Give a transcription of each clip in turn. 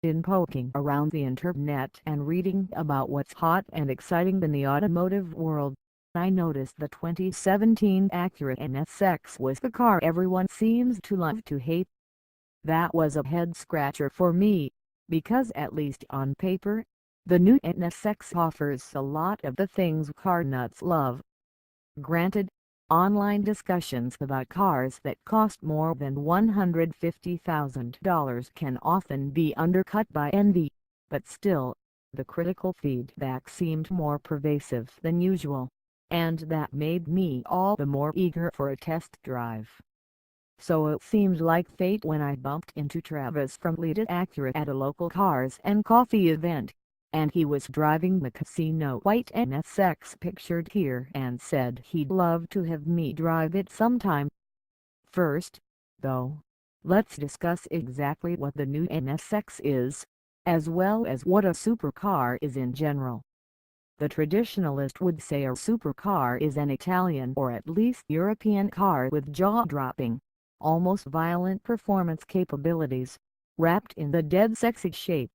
In poking around the internet and reading about what's hot and exciting in the automotive world, I noticed the 2017 Acura NSX was the car everyone seems to love to hate. That was a head-scratcher for me, because at least on paper, the new NSX offers a lot of the things car nuts love. Granted, online discussions about cars that cost more than $150,000 can often be undercut by envy, but still, the critical feedback seemed more pervasive than usual, and that made me all the more eager for a test drive. So it seemed like fate when I bumped into Travis from Lead Acura at a local Cars and Coffee event, and he was driving the Casino White NSX pictured here and said he'd love to have me drive it sometime. First, though, let's discuss exactly what the new NSX is, as well as what a supercar is in general. The traditionalist would say a supercar is an Italian or at least European car with jaw-dropping, almost violent performance capabilities, wrapped in the dead sexy shape.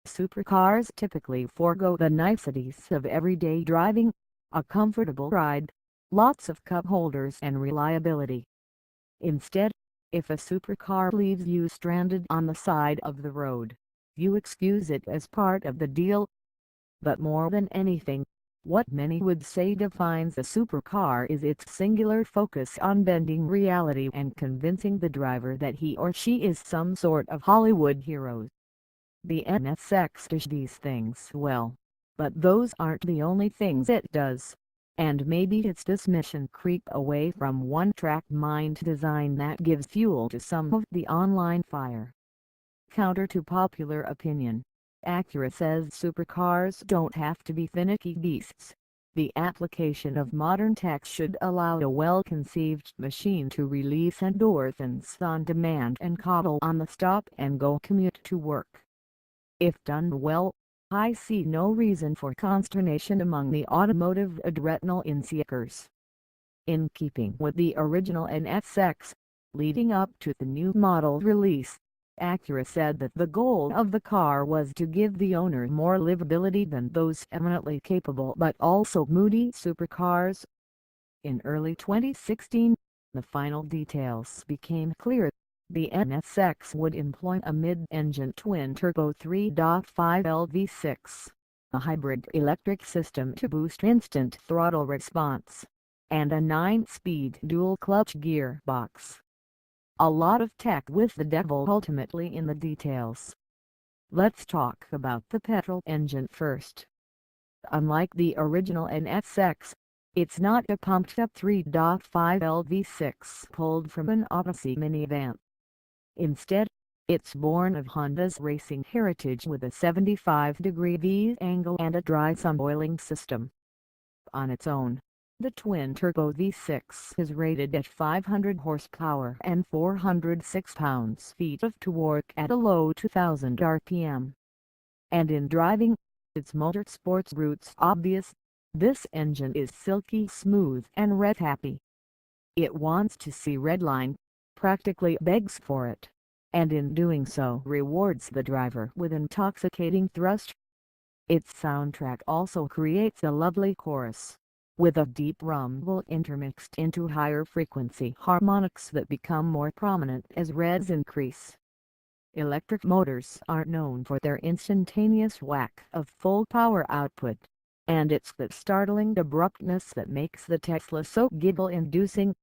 Supercars typically forego the niceties of everyday driving, a comfortable ride, lots of cup holders and reliability. Instead, if a supercar leaves you stranded on the side of the road, you excuse it as part of the deal. But more than anything, what many would say defines a supercar is its singular focus on bending reality and convincing the driver that he or she is some sort of Hollywood hero. The NSX does these things well, but those aren't the only things it does, and maybe it's this mission creep away from one-track mind design that gives fuel to some of the online fire. Counter to popular opinion, Acura says supercars don't have to be finicky beasts. The application of modern tech should allow a well-conceived machine to release endorphins on demand and coddle on the stop-and-go commute to work. If done well, I see no reason for consternation among the automotive adrenaline seekers. In keeping with the original NSX, leading up to the new model release, Acura said that the goal of the car was to give the owner more livability than those eminently capable but also moody supercars. In early 2016, the final details became clear. The NSX would employ a mid-engine twin-turbo 3.5L V6, a hybrid electric system to boost instant throttle response, and a 9-speed dual-clutch gearbox. A lot of tech with the devil ultimately in the details. Let's talk about the petrol engine first. Unlike the original NSX, it's not a pumped-up 3.5L V6 pulled from an Odyssey minivan. Instead, it's born of Honda's racing heritage with a 75-degree V-angle and a dry sump oiling system. On its own, the twin-turbo V6 is rated at 500 horsepower and 406 pounds-feet of torque at a low 2,000 RPM. And in driving, its motorsports roots obvious. This engine is silky smooth and red-happy. It wants to see redline, practically begs for it, and in doing so rewards the driver with intoxicating thrust. Its soundtrack also creates a lovely chorus, with a deep rumble intermixed into higher frequency harmonics that become more prominent as revs increase. Electric motors aren't known for their instantaneous whack of full power output, and it's that startling abruptness that makes the Tesla so giggle-inducing.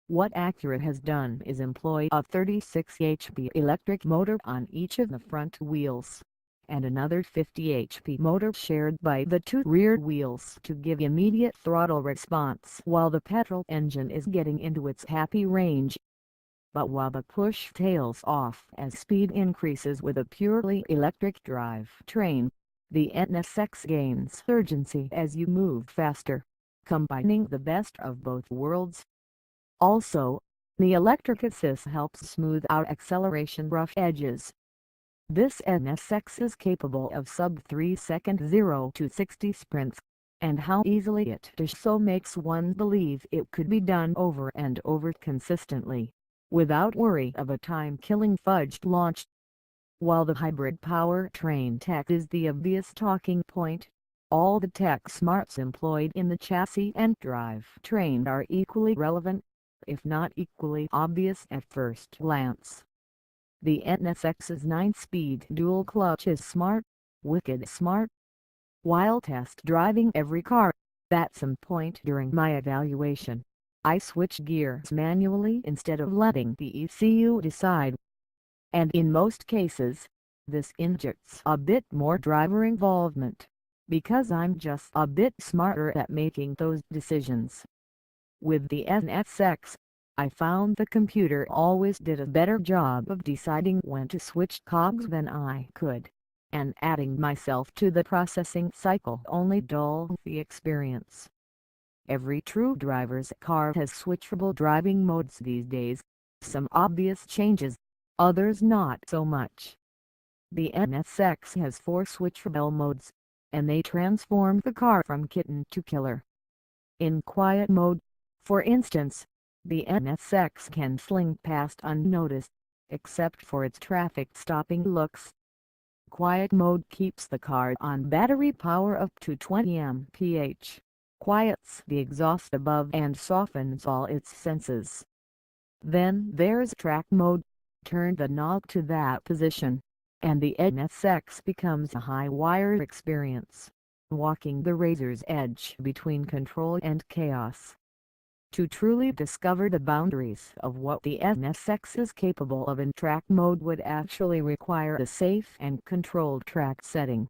What Acura has done is employ a 36 HP electric motor on each of the front wheels, and another 50 HP motor shared by the two rear wheels to give immediate throttle response while the petrol engine is getting into its happy range. But while the push tails off as speed increases with a purely electric drive train, the NSX gains urgency as you move faster, combining the best of both worlds. Also, the electric assist helps smooth out acceleration rough edges. This NSX is capable of sub-3-second 0 to 60 sprints, and how easily it does so makes one believe it could be done over and over consistently, without worry of a time-killing fudged launch. While the hybrid powertrain tech is the obvious talking point, all the tech smarts employed in the chassis and drivetrain are equally relevant, if not equally obvious at first glance. The NSX's 9-speed dual clutch is smart, wicked smart. While test driving every car, at some point during my evaluation, I switched gears manually instead of letting the ECU decide. And in most cases, this injects a bit more driver involvement, because I'm just a bit smarter at making those decisions. With the NSX, I found the computer always did a better job of deciding when to switch cogs than I could, and adding myself to the processing cycle only dulled the experience. Every true driver's car has switchable driving modes these days, some obvious changes, others not so much. The NSX has 4 switchable modes, and they transform the car from kitten to killer. In quiet mode, for instance, the NSX can sling past unnoticed, except for its traffic-stopping looks. Quiet mode keeps the car on battery power up to 20 mph, quiets the exhaust above and softens all its senses. Then there's track mode. Turn the knob to that position, and the NSX becomes a high-wire experience, walking the razor's edge between control and chaos. To truly discover the boundaries of what the NSX is capable of in track mode would actually require a safe and controlled track setting.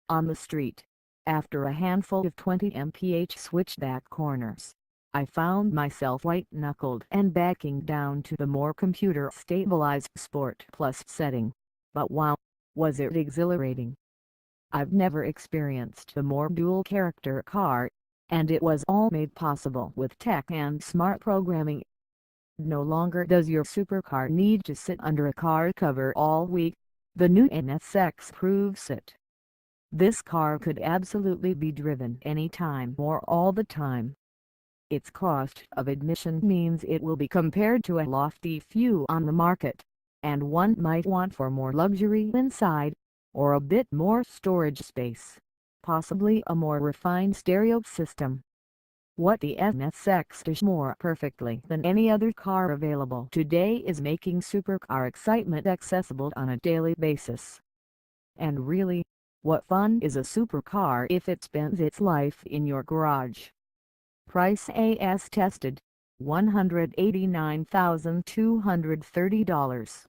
On the street, after a handful of 20 mph switchback corners, I found myself white-knuckled and backing down to the more computer-stabilized Sport Plus setting. But wow, was it exhilarating! I've never experienced a more dual-character car, and it was all made possible with tech and smart programming. No longer does your supercar need to sit under a car cover all week. The new NSX proves it. This car could absolutely be driven anytime or all the time. Its cost of admission means it will be compared to a lofty few on the market, and one might want for more luxury inside, or a bit more storage space, possibly a more refined stereo system. What the NSX does more perfectly than any other car available today is making supercar excitement accessible on a daily basis. And really, what fun is a supercar if it spends its life in your garage? Price as tested, $189,230.